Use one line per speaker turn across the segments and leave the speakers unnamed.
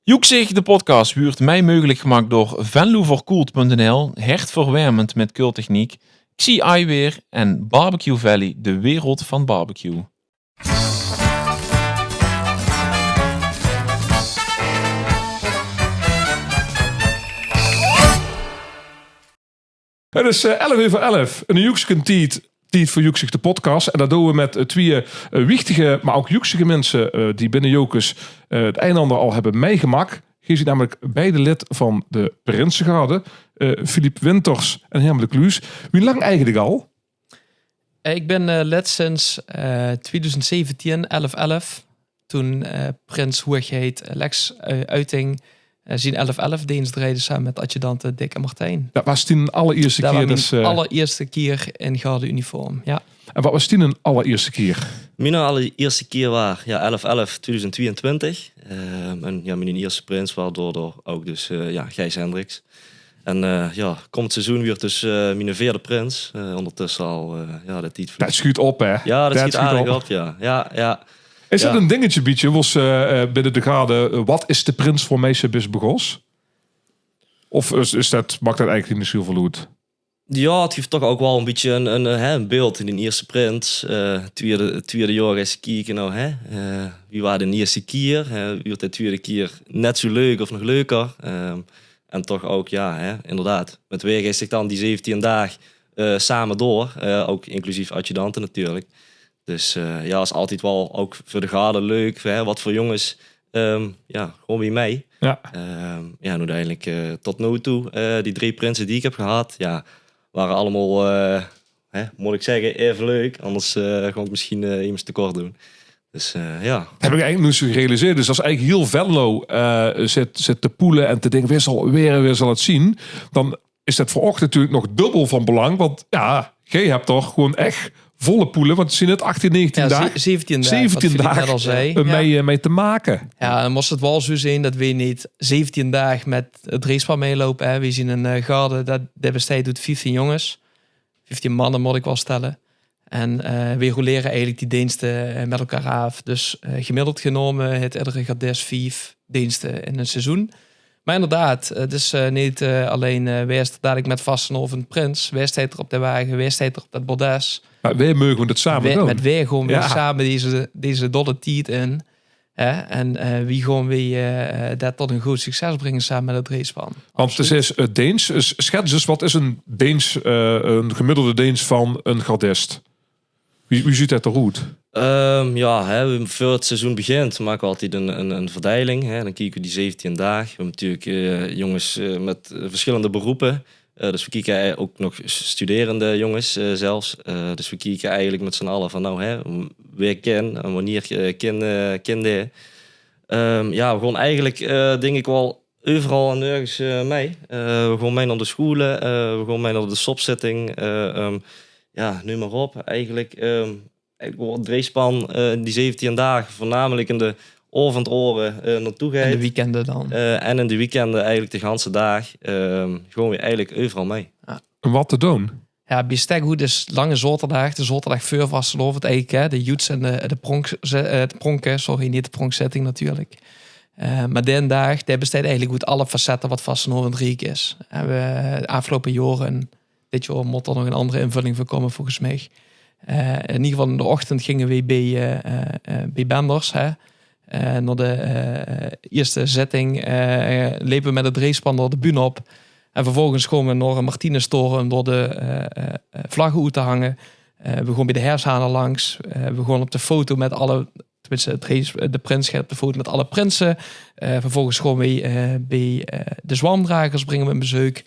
Joekzig, de podcast, wordt mij mogelijk gemaakt door venloverkoeld.nl, hertverwarmend met keultechniek, Xi Eyewear en Barbecue Valley, de wereld van barbecue.
Het is 11:11. Een Joeksken tijd voor Joeksig de podcast. En dat doen we met twee wichtige, maar ook Joeksige mensen die binnen Jokers het een en ander al hebben meegemaakt. Hier zit namelijk beide lid van de Prinsengarde, Philippe Winters en Herman de Kluus. Hoe lang eigenlijk al?
Ik ben lid sinds 2017, 11/11. Toen prins, hoe heet, Lex Uiting zien 11/11 dienst rijden samen met adjudanten Dick en Martijn.
Dat was toen de allereerste
Dat
keer.
was mijn allereerste keer in garde uniform, ja.
En wat was toen een allereerste keer?
Mijn allereerste keer was 11/11/2022. En mijn eerste prins was door ook dus Gijs Hendricks. En komend seizoen weer dus mijn vierde prins. Ondertussen al de tijd.
Dat schuurt op, hè?
Ja, dat schiet aardig op, ja.
Is dat een dingetje, beetje? Was binnen de garde, wat is de prins voor meisje bis begos? Of maakt dat eigenlijk niet zoveel uit?
Ja, het geeft toch ook wel een beetje een beeld in de eerste prins. Tweede jaar eens kijken, wie waren de eerste keer? Wie wordt de tweede keer net zo leuk of nog leuker? En toch ook, inderdaad. Met weg is zich dan die 17 dagen samen door. Ook inclusief adjudanten natuurlijk. Dus is altijd wel ook voor de garde leuk. Wat voor jongens, gewoon wie mij.
Ja.
En uiteindelijk tot nu toe, die 3 prinsen die ik heb gehad, waren allemaal, moet ik zeggen, even leuk. Anders ga ik misschien iemand tekort doen. Dus
Dat heb ik eigenlijk niet zo gerealiseerd. Dus als eigenlijk heel Venlo zit te poelen en te denken, weer zal het zien. Dan is dat voor ochtend natuurlijk nog dubbel van belang. Want jij hebt toch gewoon echt volle poelen. Want het zijn het 18, 19 dagen.
17 dagen.
17 dagen
al zei.
Mee te maken.
Ja, dan moest het wel zo zijn dat we niet 17 dagen met het racepaar meelopen. Hè. We zien een garde, dat bestaat uit 15 jongens. 15 mannen moet ik wel stellen. En we roleren eigenlijk die diensten met elkaar af. Dus gemiddeld genomen het iedere gardist 5 diensten in een seizoen. Maar inderdaad, het is niet alleen wees dadelijk met vasten of een prins. Wees er op de wagen, wees er op dat bordes.
Maar wij mogen het samen doen.
Met wij gewoon weer samen deze dolle tijd in. En wie gewoon weer dat tot een goed succes brengen samen met het racepan.
Want het is het Deens. Schets dus, wat is een Deens, een gemiddelde Deens van een gardist? Wie ziet dat eruit?
Voor het seizoen begint maken we altijd een verdeling. Dan kijken we die 17 dagen. We hebben natuurlijk jongens met verschillende beroepen. Dus we kijken ook nog studerende jongens zelfs. Dus we kijken eigenlijk met z'n allen van wie ken en wanneer kinderen. We gaan eigenlijk denk ik wel overal en nergens mee. We gaan mee naar de scholen, we gaan mee naar de stopzitting. Nu maar op. Eigenlijk het racepan die 17 dagen voornamelijk in de oren naartoe gaat.
En de weekenden dan.
En in de weekenden eigenlijk de ganse dag. Gewoon weer eigenlijk overal mee.
Ja. Wat te doen?
Ja, Bisteghoed is lange zaterdag. De zaterdag voor vastenlof het eigenlijk. Hè. De Joets en de pronken. Sorry, niet de pronkzetting natuurlijk. Maar die dag, die bestaat eigenlijk uit alle facetten wat vastenlof Riek is. En we afgelopen jaren, dit jaar moet er nog een andere invulling voor komen volgens mij. In ieder geval in de ochtend gingen we bij Benders. Naar de eerste zitting liepen we met het racepan door de bühne op. En vervolgens komen we naar een Martinestoren om door de vlaggen uit te hangen. We gaan bij de hershanen langs. We gaan op de foto met alle... de prins gaat op de foto met alle prinsen. Vervolgens gaan we bij de zwamdragers brengen we een bezoek.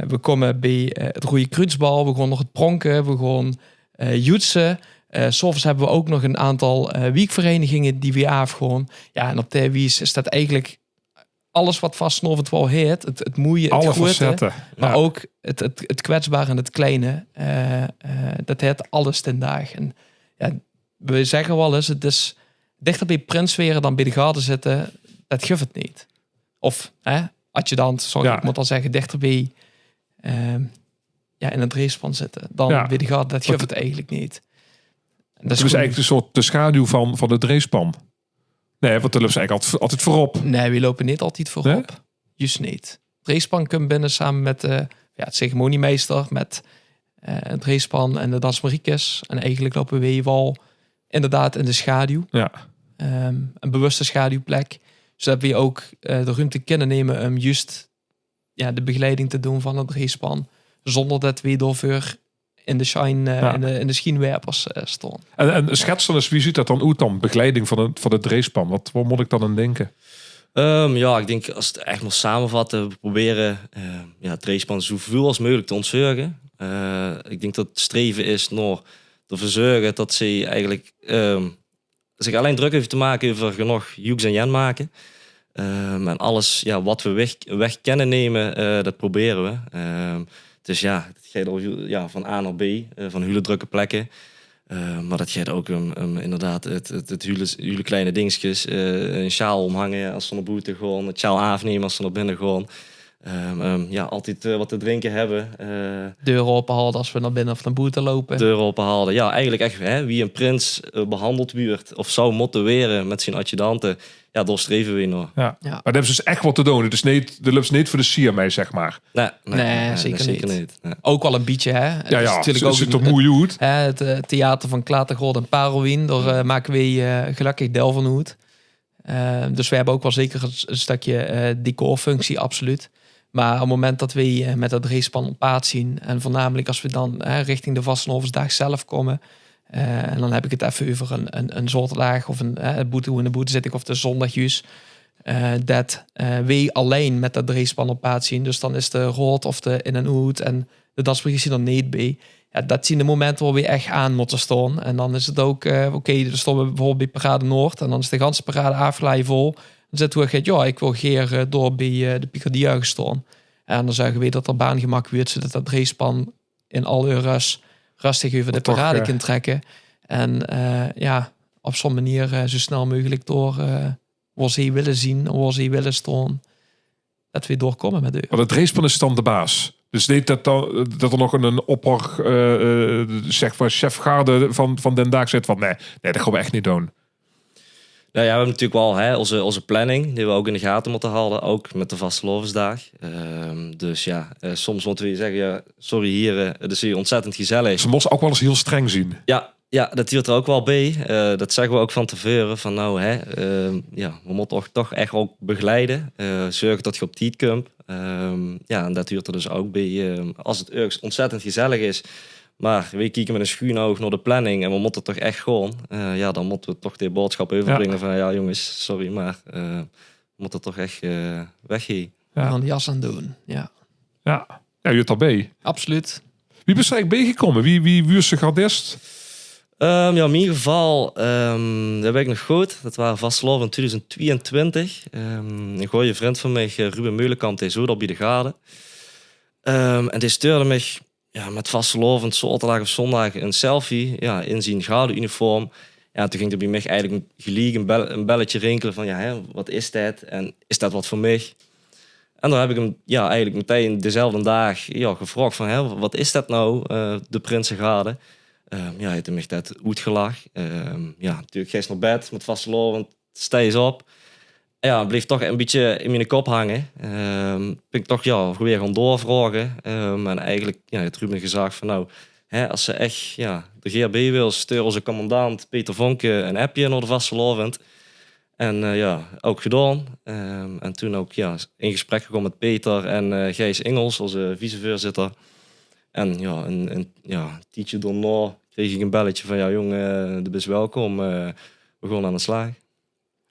We komen bij het Rode Kruisbal. We gaan nog het pronken. We gaan joetsen. Soms hebben we ook nog een aantal wiekverenigingen die we afgaan. Ja, en op de wies is dat eigenlijk alles wat vastnovend wel heet. Het moeie,
alle
het grote,
facetten.
maar ook het kwetsbare en het kleine. Dat heet alles ten dag. En we zeggen wel eens, het is dichter bij prinsweren dan bij de garde zitten. Dat geeft het niet. Of adjudant, ik moet al zeggen, dichter bij in het racepan zitten dan bij de garde. Dat geeft het eigenlijk niet.
Dat is eigenlijk een soort de schaduw van het racepan. Nee, want de loopt eigenlijk altijd voorop.
Nee, we lopen niet altijd voorop.
Nee?
Juist niet. Het racepan komt binnen samen met het ceremoniemeester, met het racepan en de dansmariekes. En eigenlijk lopen we wel inderdaad in de schaduw.
Ja.
Een bewuste schaduwplek. Zodat we ook de ruimte kunnen nemen om juist de begeleiding te doen van het racepan. Zonder dat we door in de shine, in de schienwerpers staan.
En schets dan eens, wie ziet dat dan uit dan? Begeleiding van het racepan. Wat moet ik dan aan denken?
Ik denk als het echt moet samenvatten, we proberen het racepan zoveel als mogelijk te ontzorgen. Ik denk dat het streven is nog te zorgen dat ze eigenlijk zich alleen druk heeft te maken over genoeg Hughes en Jen maken. En alles wat we weg kunnen nemen, dat proberen we. Dus het gaat al van A naar B, van hele drukke plekken. Maar dat gaat ook om inderdaad het hele kleine dingetjes. Een sjaal omhangen als ze naar buiten gaan. Het sjaal afnemen als ze naar binnen gaan. Altijd wat te drinken hebben.
Deuren openhouden als we naar binnen of naar buiten lopen.
Deuren openhouden. Ja, eigenlijk echt wie een prins behandeld wordt of zou motiveren met zijn adjudanten. Ja, daar streven we nog.
Ja. Maar dat hebben ze dus echt wat te doen. Het is niet, de loopt niet voor de sier mee, zeg maar.
Nee,
zeker niet.
Nee.
Ook wel een beetje, hè? Het is natuurlijk ook
zit er mooi uit.
het theater van Klatergold en Parelwien. Daar maken we gelukkig deel van uit. Dus we hebben ook wel zeker een stukje decorfunctie, absoluut. Maar op het moment dat we met dat racepan op paard zien... en voornamelijk als we dan richting de Vastenhoversdag zelf komen... en dan heb ik het even over een soortlaag of een boete hoe in de boete zit ik of de zondagjuus... dat we alleen met dat racepan op paard zien. Dus dan is de rood of de in en hoed en de dansbrief er niet bij. Ja, dat zien de momenten waar we echt aan moeten staan. En dan is het ook, dan staan we bijvoorbeeld bij Parade Noord... en dan is de ganse parade afgeleid vol... Dan zitten we ik wil geer door bij de Picardie gestaan. En dan zeggen we dat er baangemak wordt, zodat dat racepan in al uw rustig over de parade kan trekken. En op zo'n manier zo snel mogelijk door waar ze willen zien, waar ze willen staan, dat we doorkomen met u.
Maar het racepan is dan de baas. Dus niet dat er nog een zeg maar chefgarde van Den Daag zit van nee, dat gaan we echt niet doen.
We hebben natuurlijk wel onze planning, die we ook in de gaten moeten houden, ook met de Vastelovensdag. Soms moeten we zeggen, sorry heren, het is hier ontzettend gezellig.
Ze moesten ook wel eens heel streng zien.
Ja, dat hield er ook wel bij. Dat zeggen we ook van tevoren, van we moeten toch echt ook begeleiden. Zorgen dat je op tijd komt. En dat huurt er dus ook bij. Als het ontzettend gezellig is, maar we kijken met een schuin oog naar de planning en we moeten toch echt gewoon. Dan moeten we toch die boodschap overbrengen van jongens, sorry, maar we moeten toch echt weggaan.
Ja. Aan die jas aan doen, ja.
Ja, je hebt erbij.
Absoluut.
Wie ben je eigenlijk bijgekomen? Wie was de gardist?
In mijn geval, dat weet ik nog goed. Dat waren Vasteloven in 2022. Een goede vriend van mij, Ruben Meulenkamp, die zo op bij de gade. En die stuurde mij met Vasteloven, zaterdag of zondag, een selfie in zijn gade-uniform. Ja, toen ging er bij mij eigenlijk gelijk een belletje rinkelen van wat is dat? En is dat wat voor mij? En dan heb ik hem eigenlijk meteen dezelfde dag gevraagd van wat is dat nou, de Prinsengarde? Hij heeft me dat uitgelachen. Natuurlijk gisteren naar bed met Vasteloven, sta eens op. Het bleef toch een beetje in mijn kop hangen. Ben ik toch weer gaan doorvragen. En eigenlijk het Ruben gezegd van als ze echt de GHB wil, stuur onze commandant Peter Vonke een appje naar de Vasteloven. En ook gedaan. En toen ook in gesprek gekomen met Peter en Gijs Ingels, onze vicevoorzitter. En een tijdje daarna kreeg ik een belletje van jongen, de best welkom. We gaan aan de slag.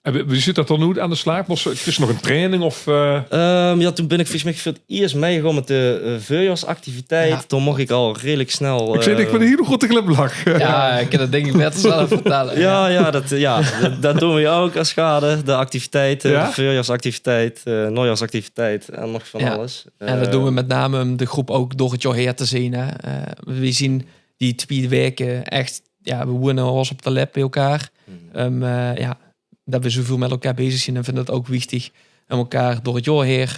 En wie zit dat dan nu aan de slag? Het is nog een training of?
Toen ben ik volgens mij voor het eerst meegegaan met de voorjaarsactiviteit. Ja. Toen mocht ik al redelijk snel.
Ik zei ik ben hier nog goed te glimlach.
Ja, ik kan dat denk ik beter zelf vertellen.
Dat doen we ook als schade. De activiteiten, de voorjaarsactiviteit, nieuwjaarsactiviteit en nog van alles.
En dat doen we met name om de groep ook door het jaar heen te zien. Hè. We zien die 2 weken echt, we wonen ons op de lab bij elkaar. Dat we zoveel met elkaar bezig zijn en vinden het ook wichtig om elkaar door het jaar heen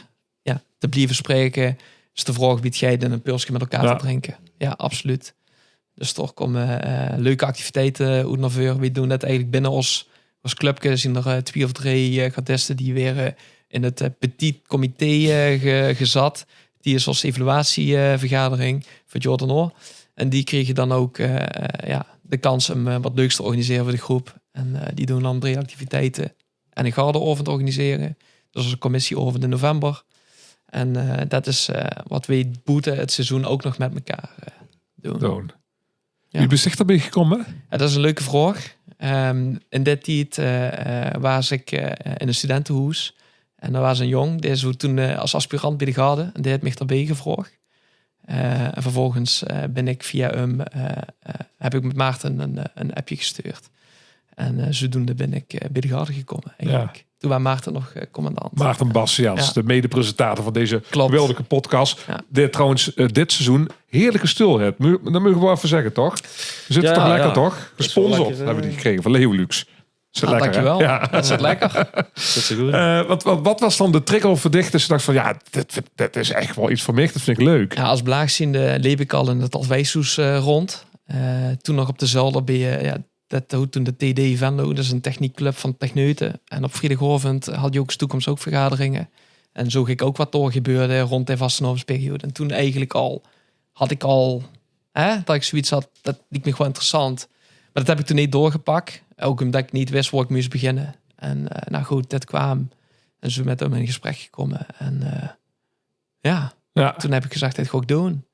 te blijven spreken. Dus de vraag biedt jij een pilsje met elkaar te drinken. Ja, absoluut. Dus toch komen leuke activiteiten uit naar voren. We doen dat eigenlijk binnen ons als clubje zien er 2 of 3 gardisten die weer in het petit comité gezat. Die is als evaluatievergadering voor Jordan Oor. En die kregen dan ook de kans om wat leuks te organiseren voor de groep. En die doen dan 3 activiteiten en een gardeoven organiseren. Dus als een commissie in november. En dat is wat we boeten het seizoen ook nog met elkaar doen. Ja.
Wie is daarbij gekomen?
Ja, dat is een leuke vraag. In dit tijd was ik in een studentenhuis. En er was een jong, die is toen als aspirant bij de garde. En die heeft mij daarbij gevraagd. En vervolgens ben ik via hem, heb ik met Maarten een appje gestuurd. En zodoende ben ik bij de garde gekomen eigenlijk. Ja. Toen was Maarten nog commandant.
Maarten Bastiaans, de mede-presentator van deze geweldige podcast.
Ja.
Die trouwens dit seizoen heerlijke stilheid. Dat mogen we wel even zeggen, toch? We zitten toch lekker, toch? Gesponsord hebben we die gekregen van Leeuwlux.
Dankjewel. Ja. Dat zit lekker.
Dat is goed.
Wat was dan de trigger of verdicht? Dus je dacht van, ja, dit is echt wel iets voor mij. Dat vind ik leuk.
Ja, als blaagziende leef ik al in het Alwijshoes rond. Toen nog op de Zolder ben je... toen de TD Venlo, dat is een techniekclub van techneuten. En op vrijdagavond had je ook toekomst ook vergaderingen. En zo ging ik ook wat doorgebeurde rond de vastenhovensperiode. En toen eigenlijk had ik dat ik zoiets had, dat liep me gewoon interessant. Maar dat heb ik toen niet doorgepakt. Ook omdat ik niet wist waar ik moest beginnen. En nou goed, dit kwam. En zo met hem in gesprek gekomen. En toen heb ik gezegd, dit ga ik doen.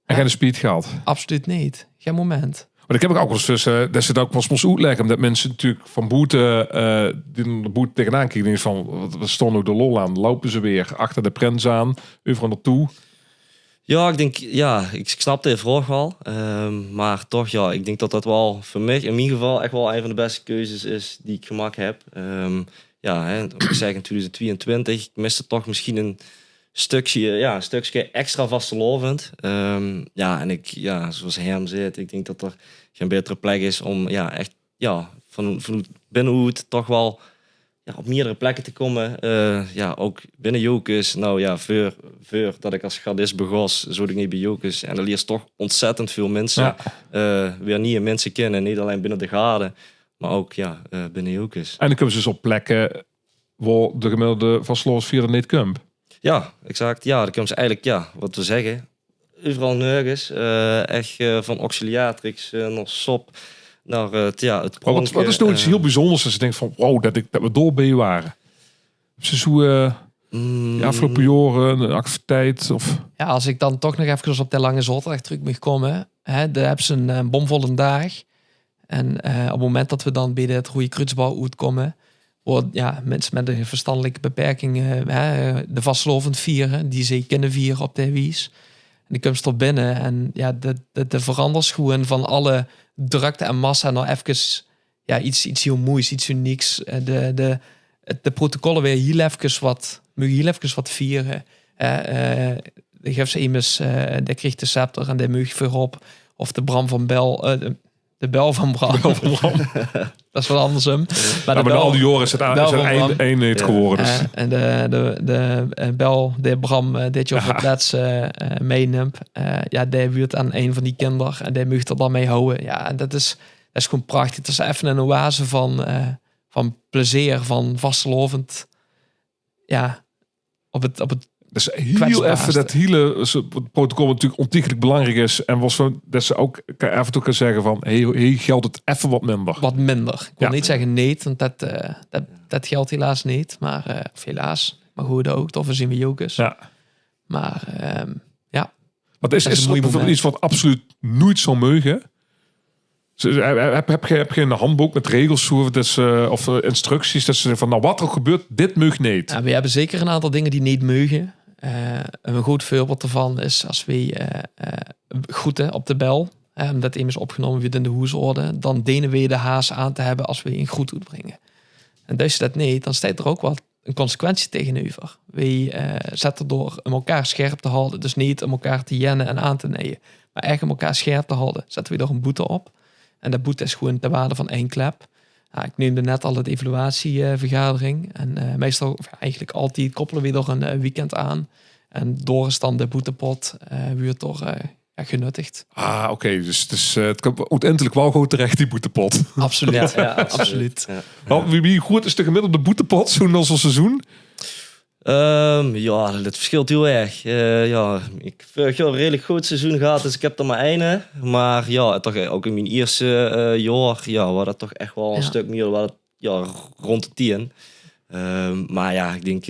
En geen speed gehad?
Absoluut niet. Geen moment.
Maar ik heb ook wel eens tussen, dat zit ook wel soms uitleggen, omdat mensen natuurlijk van boete, die de boete tegenaan kijken, van we stonden ook de lol aan, lopen ze weer achter de prens aan, overal naartoe.
Ja, ik denk, ik snap de vraag wel. Maar toch, ik denk dat dat wel voor mij, in ieder geval, echt wel een van de beste keuzes is die ik gemaakt heb. Ik zeg in 2022, ik miste toch misschien een stukje extra vastelovend. En ik, zoals Herm zegt, ik denk dat er geen betere plek is om van binnenhoed toch wel op meerdere plekken te komen. Ook binnen Jokers. Voor dat ik als gardist begon, zo ik niet bij Jokers. En er leert toch ontzettend veel mensen. Weer nieuwe mensen kennen. Niet alleen binnen de garde, maar ook binnen Jokers.
En dan komen ze dus op plekken waar de gemiddelde vastelovens via niet komt.
Ja, exact. Ja, dan komen ze eigenlijk, wat we zeggen, overal nergens. Echt van auxiliatrix naar SOP, naar het pronk.
Wat is nou iets heel bijzonders als je denkt van, wow, dat we door bij je waren? Ze zo afgelopen jaren een activiteit? Of...
Ja, als ik dan toch nog even op de lange zaterdag terug moet komen. Daar hebben ze een bomvolle dag. En op het moment dat we dan bij het Rode Kruisbouw uitkomen, waar mensen met een verstandelijke beperking de vastelovend vieren, die ze kunnen vieren op de wies. En die komt er binnen en de verandert gewoon van alle drukte en massa naar even iets heel moois, iets unieks. De protocollen weer heel even wat vieren. De geeft ze immers, die kreeg de scepter en de mug voorop. Of de Bram van Bel, de bel van Bram. Dat is wat andersom.
Maar al die jaren is het eenheid geworden. Dus.
En de bel, de Bram, dit jaar het laatste meeneemt. Die wordt aan een van die kinderen. En die mag er dan mee houden. Ja, en dat is gewoon prachtig. Het is even een oase van plezier, van vastelovend. Ja, op het
dus heel even dat hele protocol natuurlijk ontiegelijk belangrijk is. En was zo dat ze ook af en toe kan zeggen van, hey, geldt het even wat minder.
Wat minder. Ik wil niet zeggen nee, want dat geldt helaas niet. Maar helaas. Maar goed ook. Of we zien we Jokers.
Ja.
Maar
Wat is bijvoorbeeld iets wat absoluut nooit zou mogen? Heb je een handboek met regels of instructies dat ze zeggen van, nou wat er gebeurt, dit mag niet?
Ja, we hebben zeker een aantal dingen die niet mogen. Een goed voorbeeld ervan is als we groeten op de bel. Omdat iemand opgenomen wordt in de hoesorde. Dan dienen we de haas aan te hebben als we een groet uitbrengen. En dus dat niet, dan staat er ook wat een consequentie tegenover. We zetten door om elkaar scherp te houden. Dus niet om elkaar te jennen en aan te nemen. Maar echt om elkaar scherp te houden. Zetten we er een boete op. En dat boete is gewoon de waarde van 1 klep. Ik noemde net al het evaluatievergadering. En meestal, eigenlijk altijd, koppelen we er een weekend aan. En door is dan de boetepot wordt door genuttigd.
Oké. Dus het komt uiteindelijk wel gewoon terecht, die boetepot.
Absoluut.
Ja,
Absoluut.
Ja.
Wie goed is de gemiddelde boetepot zo'n seizoen?
Ja, dat verschilt heel erg. Ik heb een redelijk goed seizoen gehad, dus ik heb er maar één. Maar ja, toch ook in mijn eerste jaar, was dat toch echt wel een stuk meer, rond de 10. Maar ja, ik denk,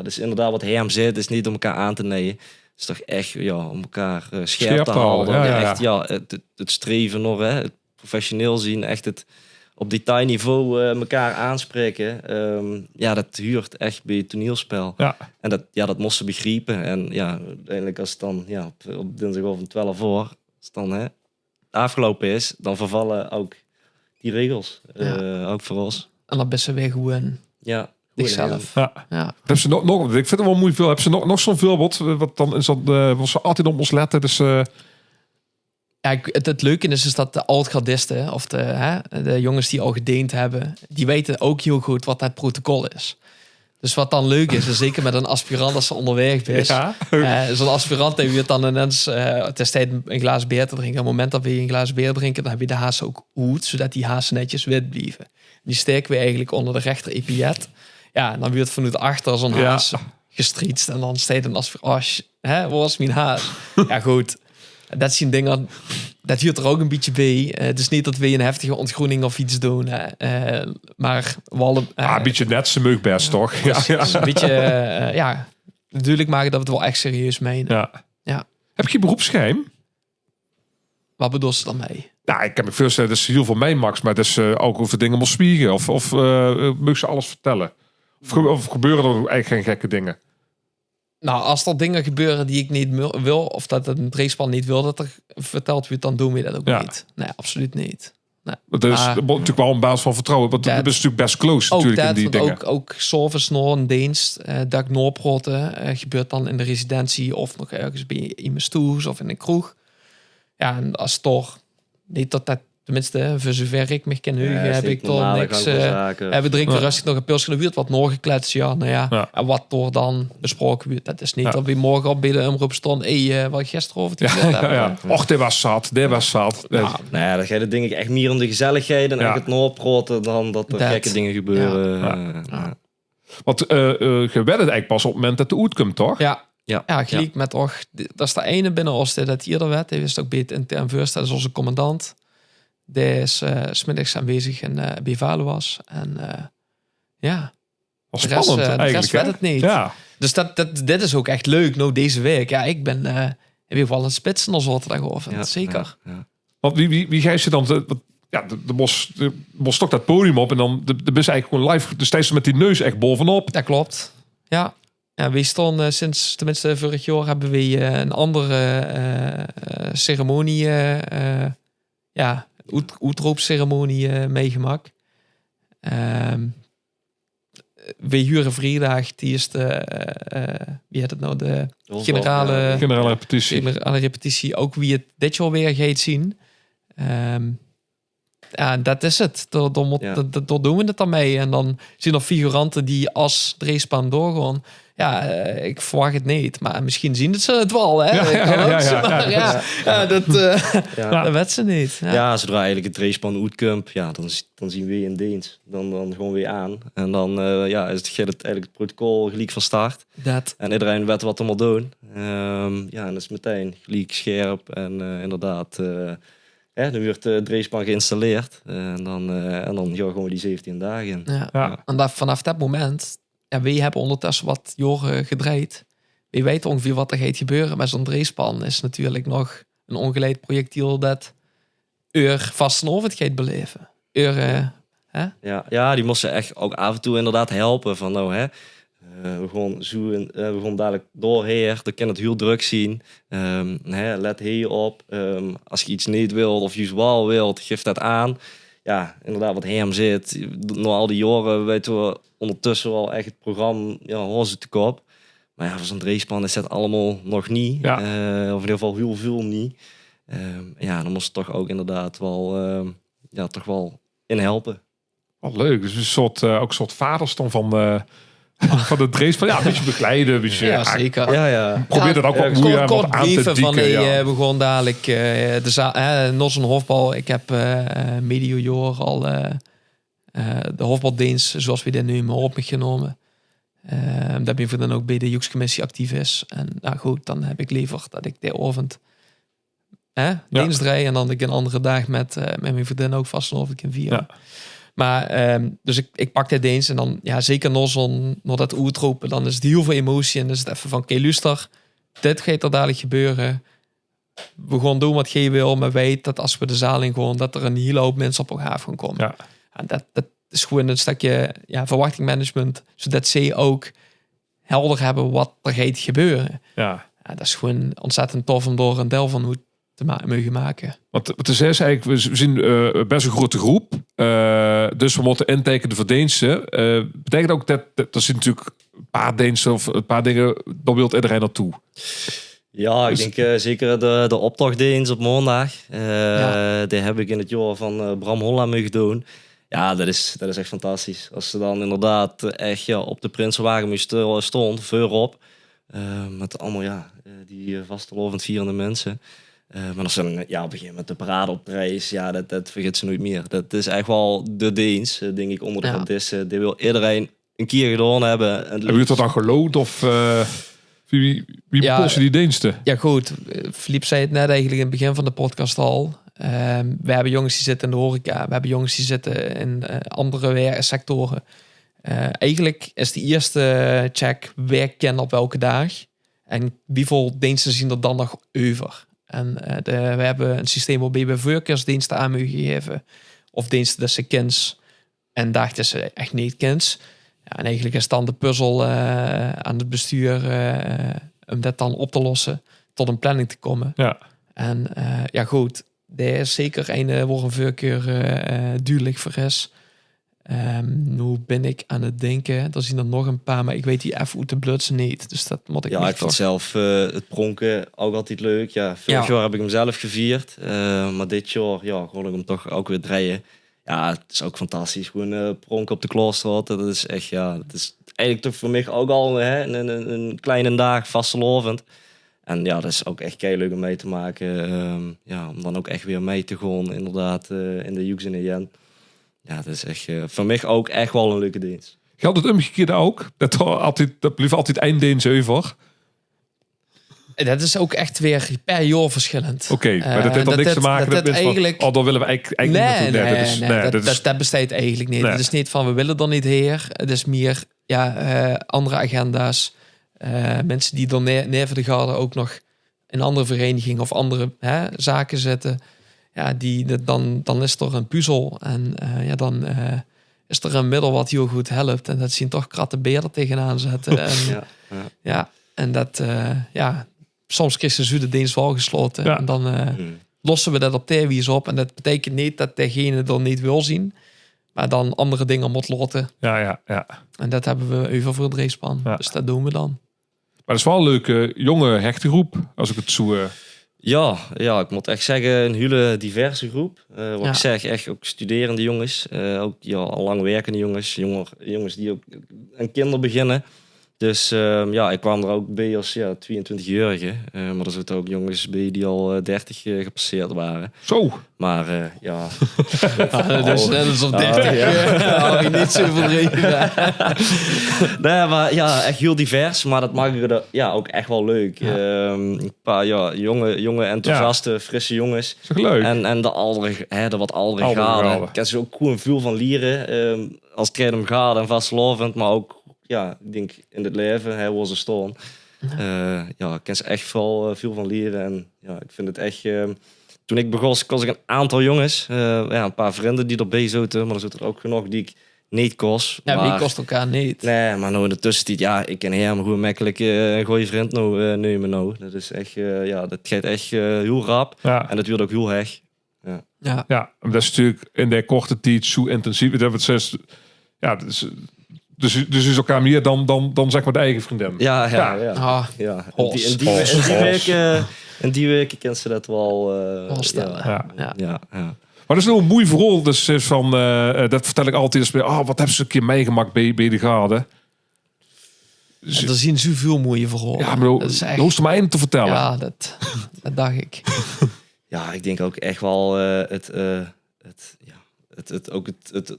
dus inderdaad wat Herm zit, is niet om elkaar aan te nemen. Het is toch echt om elkaar scherp te houden. Echt, het streven nog, het professioneel zien, echt het op detailniveau elkaar aanspreken. Dat huurt echt bij het toneelspel.
Ja.
En dat moest ze begrijpen. En ja, uiteindelijk als het dan op dinsdag of 12 voor, als het dan afgelopen is, dan vervallen ook die regels. Ook voor ons.
En dan best ze weer gewoon
Ja.
zichzelf.
Ja. Hebben ze nog, ik vind het wel moeilijk veel. Hebben ze nog zo'n voorbeeld? Wat dan is dat? Was ze altijd op ons letten? Dus
Ja, het leuke is dat de oud-gardisten of de jongens die al gedeend hebben, die weten ook heel goed wat het protocol is. Dus wat dan leuk is zeker met een aspirant als ze onderweg is.
Ja.
Zo'n aspirant heeft het dan ineens het is tijd een glaas bier te drinken. Op het moment dat we een glaas bier drinken, dan heb je de hazen ook goed, zodat die hazen netjes wit blijven. Die steken we eigenlijk onder de rechter epiet. Ja, en dan wordt vanuit achter zo'n haas gestrietst en dan staat een aspirant. Waar is mijn haas? Ja, goed. Dat zijn dingen, dat huurt er ook een beetje bij. Het is niet dat we een heftige ontgroening of iets doen. Maar wel
een beetje net, ze meug best, toch?
Dus een beetje, natuurlijk maken dat we het wel echt serieus menen. Ja.
Heb je beroepsgeheim?
Wat bedoel je dan mee?
Nou, ik heb me voorstellen, dat is heel veel mij, Max, maar dat is ook over dingen moet zwiegen. Of moet ze alles vertellen? Of gebeuren er eigenlijk geen gekke dingen?
Nou, als er dingen gebeuren die ik niet wil, of dat het dreespan niet wil dat er verteld wordt, dan doen we dat ook niet. Nee, absoluut niet. Nee.
Dat is natuurlijk wel een basis van vertrouwen, want dat is natuurlijk best close natuurlijk in die dingen.
Ook service nog een dienst, dat ik noorproten gebeurt dan in de residentie of nog ergens bij iemand toes of in een kroeg. Ja, en als toch niet dat tenminste, voor zover ik me ken heugen, heb ik toch niks. We drinken rustig nog een pilsje in de buurt, wat nog gekletst. En wat door dan besproken wordt. Dat is niet dat we morgen op bij de omroep stonden. Wat gisteren over het hebben.
Och, dit was zat.
Dan ga je denk ik echt meer om de gezelligheid en echt het noorproten dan dat er gekke dingen gebeuren.
Want je werd het eigenlijk pas op het moment dat de oet komt, toch?
Ja, gelijk met toch. Dat is de ene binnen Oosten dat hier er werd. Hij wist ook bij het intern first. Dat is onze commandant. Die is 's middags aanwezig en bij Valen was. En
was spannend eigenlijk.
De rest werd het niet. Ja. Dus dit is ook echt leuk. Nou, deze week. Ja, ik ben heb je wel een spitsen als zaterdag over. Zeker.
Ja. Want wie geeft je dan? De bos toch dat podium op en dan de bus eigenlijk gewoon live. Dus steeds met die neus echt bovenop.
Dat klopt. Ja. Ja, we stonden sinds, tenminste vorig jaar hebben we een andere ceremonie, uitroepceremonie meegemaakt. We huren vrijdag, die is de, wie heet het nou, de generale repetitie, ook wie het dit jaar weer gaat zien. Dat is het. Door doen we het dan mee. En dan zien er figuranten die als dreespan doorgaan. Ja, ik verwacht het niet. Maar misschien zien ze het wel. Hè? Dat weet ze niet.
Ja, zodra eigenlijk het dreespan uitkomt, dan zien we in dienst. Dan gewoon weer aan. En dan is het eigenlijk het protocol gelijk van start. En iedereen weet wat er moet doen. En dat is meteen gelijk scherp. En inderdaad... dan wordt de dreespan geïnstalleerd. En dan gewoon we die 17 dagen.
En vanaf dat moment... Ja, wij hebben ondertussen wat jaren gedraaid. We weten ongeveer wat er gaat gebeuren. Maar zo'n dreespan is natuurlijk nog een ongeleid projectiel... dat vast en over het gaat beleven.
Die moesten echt ook af en toe inderdaad helpen. Van we gaan dadelijk doorheen. Dan kan het heel druk zien. Let hier op. Als je iets niet wilt of je wel wilt, geef dat aan. Ja, inderdaad, wat hem zit. Na al die jaren weten we ondertussen wel echt het programma hoze te kop. Maar voor zo'n dreespan is dat allemaal nog niet. Of in ieder geval heel veel niet. Dan moest het toch ook inderdaad wel, toch wel in helpen.
Wat leuk. Dus ook een soort vaders dan van van de race. Ja, een beetje begeleiden. Een beetje,
Ja, zeker.
Ja.
Probeer dat ook wat moeilijk
Kort
aan te
brieven van
dieken.
we gewoon dadelijk Nos en Hofbal. Ik heb medio jaar al de Hofbaldienst, zoals we dit nu maar op me genomen. Dat ben voor dan ook bij de Joekscommissie actief is. En nou goed, dan heb ik liever dat ik de avond dienst draai en dan ik een andere dag met mijn vriendin ook vast of ik in vieren.
Ja.
Maar dus ik pak dit eens en dan zeker nog dat oetroepen, dan is het heel veel emotie en dan is het even van oké, luister, dit gaat er dadelijk gebeuren. We gaan doen wat jij wil, maar weet dat als we de zaal in gaan, dat er een hele hoop mensen op elkaar gaan komen.
Ja.
En dat is gewoon een stukje verwachtingmanagement, zodat ze ook helder hebben wat er gaat gebeuren.
Ja.
Ja, dat is gewoon ontzettend tof om door een deel van hoe te mogen maken.
Want het is eigenlijk, we zien best een grote groep. Dus we moeten intekenen voor diensten. Betekent ook dat er zit natuurlijk een paar diensten of een paar dingen, daar wil iedereen naartoe.
Ja, ik
Dus-
denk zeker de optochtdienst op maandag. Die heb ik in het jaar van Bram Holland mogen doen. Ja, dat is echt fantastisch. Als ze dan inderdaad echt op de Prinsenwagen moest stond, voorop. Met allemaal die vastelovend vierende mensen. Maar als ze dan op een gegeven moment de parade op de reis, dat vergeet ze nooit meer. Dat is echt wel de dienst, denk ik, onder de vandissen. Die wil iedereen een keer gedaan hebben.
Hebben jullie dat dan gelood of wie bekost die diensten?
Ja goed, Philippe zei het net eigenlijk in het begin van de podcast al. We hebben jongens die zitten in de horeca. We hebben jongens die zitten in andere sectoren. Eigenlijk is de eerste check werk kennen op welke dag. En wieveel diensten zien er dan nog over. En we hebben een systeem waarbij we voorkeursdiensten aan mogen geven. Of diensten dat ze kent. En dachten ze echt niet kent. Ja, en eigenlijk is dan de puzzel aan het bestuur om dat dan op te lossen. Tot een planning te komen.
Ja.
En goed, daar is zeker een wordt een voorkeur duidelijk voor is. Nu ben ik aan het denken, er zien er nog een paar, maar ik weet die even uit de blutsen niet. Dus dat moet ik
Ja,
niet
ik vind
toch.
zelf het pronken ook altijd leuk. Ja, vorig jaar heb ik hem zelf gevierd. Maar dit jaar kon ik hem toch ook weer draaien. Ja, het is ook fantastisch. Gewoon pronken op de Kloosterstraat. Dat is echt, dat is eigenlijk toch voor mij ook al een kleine dag vastelovend. En ja, dat is ook echt leuk om mee te maken. Om dan ook echt weer mee te gaan, inderdaad, in de Joeks en de Jen. Ja, dat is echt voor mij ook echt wel een leuke dienst.
Geldt het omgekeerde ook? Dat blijft altijd einddienst over.
Dat is ook echt weer per jaar verschillend.
Oké, maar dat heeft dan niks te maken met
eigenlijk...
dan willen we eigenlijk niet.
Dat bestaat eigenlijk niet.
Nee.
Het is niet van we willen er niet heer. Het is meer andere agenda's. Mensen die dan neer de garde ook nog in andere verenigingen of andere zaken zitten. Ja, dan is er een puzzel. En dan is er een middel wat heel goed helpt. En dat zien toch kratten beerder tegenaan zetten. En, en dat, soms krijgt de dienst wel gesloten.
Ja.
En dan lossen we dat op wijze op. En dat betekent niet dat degene er niet wil zien. Maar dan andere dingen moet loten.
Ja.
En dat hebben we over voor het racepan.
Ja.
Dus dat doen we dan.
Maar dat is wel een leuke, jonge, hechte groep. Als ik het zo...
Ja, ik moet echt zeggen, een hele diverse groep. Wat
Ja.
ik zeg, echt ook studerende jongens. Ook al lang werkende jongens. Jongens die ook aan kinderen beginnen. Dus ik kwam er ook bij als 22-jarige. Maar er zitten ook jongens bij die al 30 gepasseerd waren.
Zo!
Maar
Dus net als op 30 hou je niet zo verdreven.
nee, maar echt heel divers. Maar dat maakt het ook echt wel leuk. Een paar jonge enthousiaste, frisse jongens.
Is toch leuk?
En de wat oudere graden. Ik ken ze ook goed veel van leren. Als het gaat om graden en vastelovend. Maar ook, ik denk in het leven, waar ze staan. Ik ken ze echt veel van leren. En ik vind het echt... toen ik begon, kost ik een aantal jongens. Een paar vrienden die erbij zaten. Maar er zitten er ook genoeg die ik niet kost.
Ja,
maar
wie kost elkaar niet?
Nee, maar nou in de tussentijd, ik ken hem gewoon makkelijk een goede vriend nemen nou. Dat is echt, dat gaat echt heel rap.
Ja.
En dat wordt ook heel hecht.
Ja.
Ja, maar dat is natuurlijk in de korte tijd zo intensief. Dat het zes, dus is elkaar meer dan zeg maar de eigen vriendin.
Ja.
Ah,
Ja.
Hos.
In die weken kent ze dat wel.
stellen.
Ja.
Ja.
Maar dat is nou een mooi verhaal. Dus van, dat vertel ik altijd. Wat hebben ze een keer meegemaakt bij de garde?
Er zien zoveel mooie verhalen.
Ja, maar
dat is echt...
hoeft er maar één te vertellen.
Ja, dat dacht ik.
Ja, ik denk ook echt wel het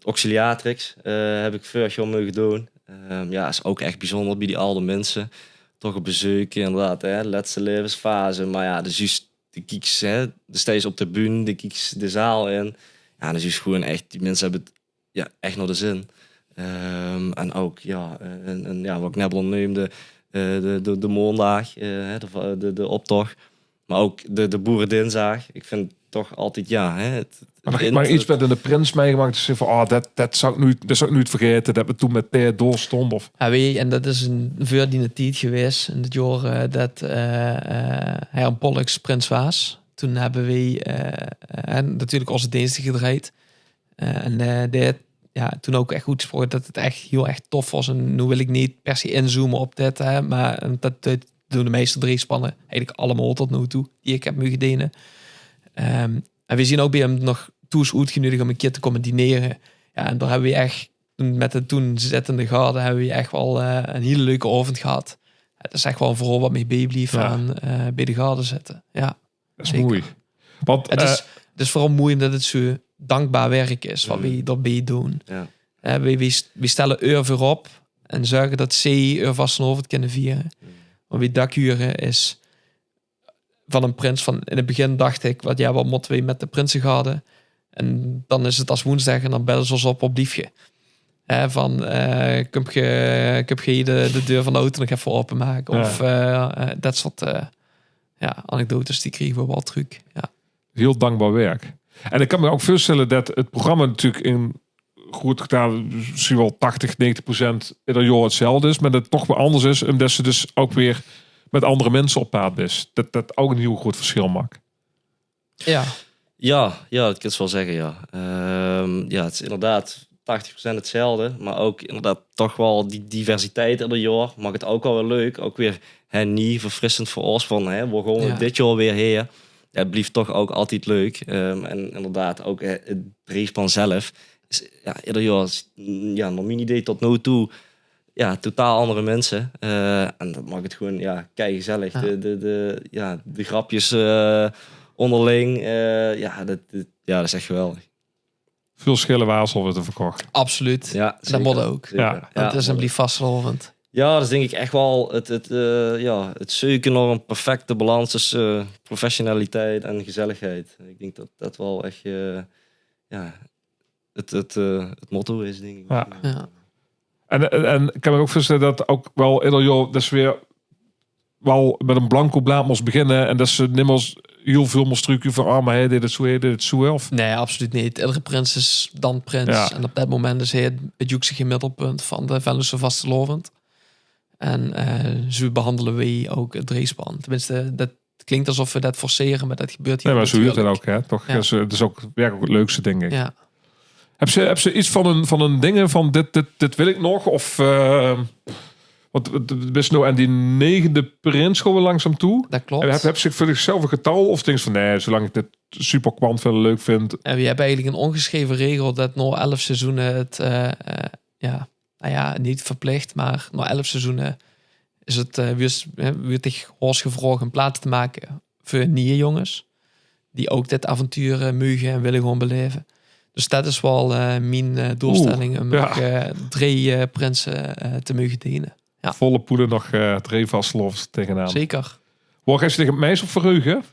auxiliatrix heb ik vorig jaar mogen doen. Ja, is ook echt bijzonder bij die oude mensen. Toch een bezoek, inderdaad, hè, laatste levensfase. Maar ja, dus juist de kieks, hè, de steeds op de bühne, de kieks de zaal in. Ja, dus juist gewoon echt, die mensen hebben het ja, echt naar de zin. En ook, ja, ja, wat ik net al noemde, de maandag, de optocht. Maar ook de boerendinsdag. Ik vind toch altijd, ja... Hè,
maar iets met de prins meegemaakt. Dus van, dat zou ik nooit vergeten. Dat we toen met Thea doorstond. Of...
Ja, weet je, en dat is een verdiende tijd geweest. In het jaar dat Herman Pollux prins was. Toen hebben we natuurlijk onze diensten gedraaid. Toen ook echt goed gesproken dat het echt heel erg tof was. En nu wil ik niet per se inzoomen op dit. Maar dat doen de meeste driespannen eigenlijk allemaal tot nu toe. Die ik heb mogen delen. En we zien ook bij hem nog toes uitgenodigd om een keer te komen dineren. Ja, en daar hebben we echt, met de toen zittende garde, hebben we echt wel een hele leuke avond gehad. Het is echt wel vooral wat mee bijbleef aan bij de garde zitten. Ja,
dat is mooi. Want,
het is vooral mooi omdat het zo dankbaar werk is wat we daarbij doen.
Ja.
We stellen uur voor op en zorgen dat ze uur vastenavond kunnen vieren. Want wie dakhuren is van een prins. Van in het begin dacht ik, wat moeten we met de prinsengarde? En dan is het als woensdag en dan bellen ze ons op liefje. Kun je de deur van de auto nog even openmaken? Ja. Of dat soort anekdotes, die kregen we wel terug. Ja.
Heel dankbaar werk. En ik kan me ook voorstellen dat het programma natuurlijk in goed gedaan, misschien wel 80-90% ieder jaar hetzelfde is, maar dat het toch weer anders is, omdat ze dus ook weer met andere mensen op paard is. Dat ook een heel groot verschil maakt.
Ja, dat kan ik wel zeggen, ja. Het is inderdaad 80% hetzelfde, maar ook inderdaad toch wel die diversiteit ieder jaar maakt het ook wel weer leuk. Ook weer niet verfrissend voor ons van, we gaan dit jaar weer heen. Het blijft toch ook altijd leuk. En inderdaad, ook het driespan zelf is ieder jaar, nog mijn idee tot nu toe, totaal andere mensen. En dat maakt het gewoon kei gezellig. Ja. De grapjes onderling. Dat is echt geweldig.
Veel schillen wazels wordt er verkocht.
Absoluut.
Ja,
dat moet ook. Dat is een blief vastlovend.
Ja, dat is denk ik echt wel het zoeken naar een perfecte balans tussen professionaliteit en gezelligheid. Ik denk dat dat wel echt het motto is, denk ik.
Ja. En ik kan me ook voorstellen dat ook wel ieder jaar dus weer wel met een blanco blaad moest beginnen en dat ze nimmers heel veel moest trucken van maar hij deed het zo of
nee, absoluut niet. Iedere prins is dan prins en op dat moment is hij het joekse middelpunt van de Venlose vastelovend. En zo behandelen we ook het driespan. Tenminste, dat klinkt alsof we dat forceren, maar dat gebeurt hier.
Nee, maar zo huurt het ook, hè? Toch? Ja. Het is ook werkelijk het leukste, denk ik.
Ja.
Heb ze iets van een dingen van dit wil ik nog? Of want we zijn nou aan die 9e prins gewoon langzaam toe.
Dat klopt.
Heb je voor zichzelf een getal of denk van nee, zolang ik dit super kwant veel leuk vind.
En we hebben eigenlijk een ongeschreven regel dat na 11 seizoenen het niet verplicht, maar na 11 seizoenen is het weer tegen ons gevraagd een plaats te maken voor nieuwe jongens die ook dit avontuur mogen en willen gewoon beleven. Dus dat is wel mijn doelstelling om 3 prinsen te mogen dienen. Ja.
Volle poelen nog 3 vastlovens tegenaan.
Zeker.
Waar ga je tegen het meest op verheugen?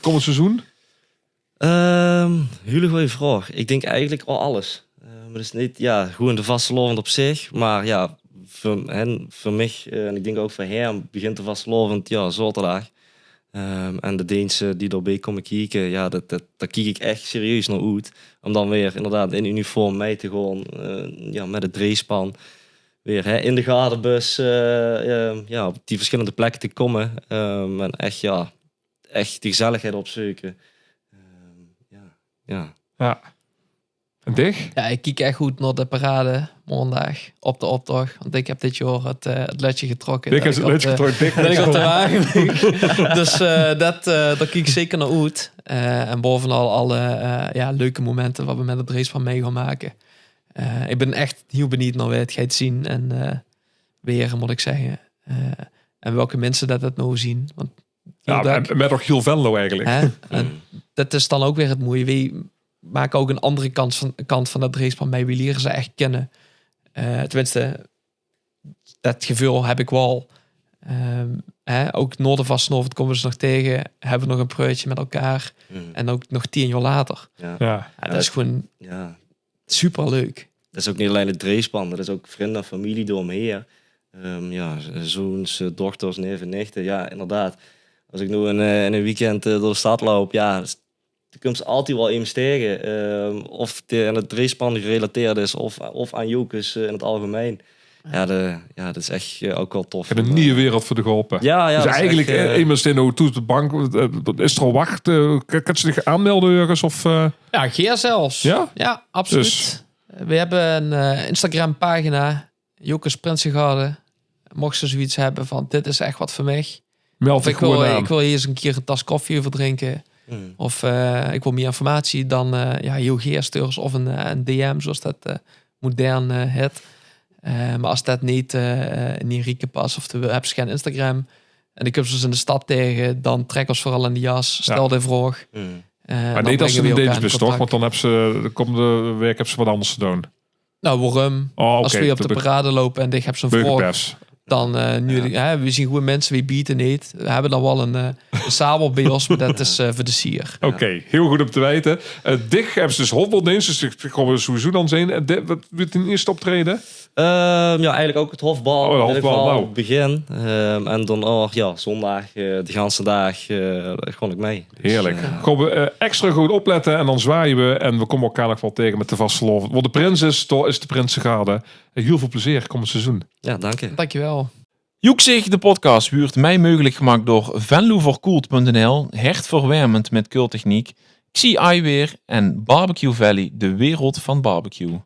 Komend seizoen?
Hele goede vraag. Ik denk eigenlijk al alles. Maar dus niet, gewoon de vastelovend op zich. Maar voor mij, en ik denk ook voor hem, begint de vastelovend zaterdag. En de Deense die erbij komen kijken, daar kijk ik echt serieus naar uit. Om dan weer inderdaad in uniform mee te gaan, met het driespan. Weer in de gardenbus, op die verschillende plekken te komen. En echt die gezelligheid opzoeken.
Ja. En dich?
Ja, ik kijk echt goed naar de parade maandag op de optocht. Want ik heb dit jaar het lutje getrokken.
Dik is het lutje getrokken.
Dat ik op de wagen lig. Dus daar kijk ik zeker naar uit. En bovenal alle leuke momenten wat we met het race van mee gaan maken. Ik ben echt heel benieuwd naar wat het gaat zien. En weer, moet ik zeggen. En welke mensen dat nou zien. Want
Ja, en met nog Giel Venlo eigenlijk.
hè? En dat is dan ook weer het mooie. We maken ook een andere kant van dat racepan mee. We leren ze echt kennen. Tenminste, dat gevoel heb ik wel. Ook Noordervast komen ze nog tegen. Hebben we nog een preutje met elkaar. En ook nog 10 jaar later.
Ja.
Ja.
Ja, dat is gewoon
Ja.
super leuk.
Dat is ook niet alleen het racepan, dat is ook vrienden en familie eromheen. Zoons, dochters, neven, nichten. Ja, inderdaad. Als ik nu in een weekend door de stad loop, ja, dan komt ze altijd wel iemand tegen. Of het aan het racepan gerelateerd is, of aan Jokers in het algemeen. Ja, dat is echt ook wel tof.
En een nieuwe wereld voor de geholpen.
Ja,
Dus
dat is
eigenlijk
echt,
iemand in de bank, is er al wacht? Kan ze zich aanmelden ergens? Of,
Ja, Geer zelfs.
Ja?
Ja, absoluut.
Dus.
We hebben een Instagram pagina. Jokers Prinsengarde. Mocht ze zoiets hebben van dit is echt wat voor mij.
Meld
Of
ik gewoon aan.
ik wil hier eens een keer een tas koffie over drinken. Of ik wil meer informatie dan heel Geersteurs of een DM zoals dat modern het. Maar als dat niet in die rieke pas of heb ze geen Instagram en ik heb ze dus in de stad tegen, dan trek ons vooral in de jas. Stel de vraag.
Maar niet als ze een databus toch? Want dan hebben ze de komende week hebben ze wat anders te doen.
Nou, waarom? Als we op de parade lopen en ik heb zo'n vraag,
burgerpers.
dan we zien goede mensen, we bieden niet. We hebben dan wel een sabel bij ons, maar dat is voor de sier.
Oké, heel goed om te weten. Dicht hebben ze dus Hofbalddienst, dus ik kom sowieso dan zijn. Wat wordt in eerste optreden?
Eigenlijk ook het hofbal.
Oh, de hofbal, nou.
Het begin. En dan zondag, de ganse dag, gewoon ik mee. Dus,
Heerlijk. Gaan we extra goed opletten en dan zwaaien we. En we komen elkaar nog wel tegen met de vaste lof. Want de prins is de Prinsengarde. Heel veel plezier komend seizoen.
Ja, dank je.
Dankjewel.
Joekzig, de podcast, wordt mij mogelijk gemaakt door venloverkoeld.nl, hertverwarmend met keultechniek, Xi Eyewear en Barbecue Valley, de wereld van barbecue.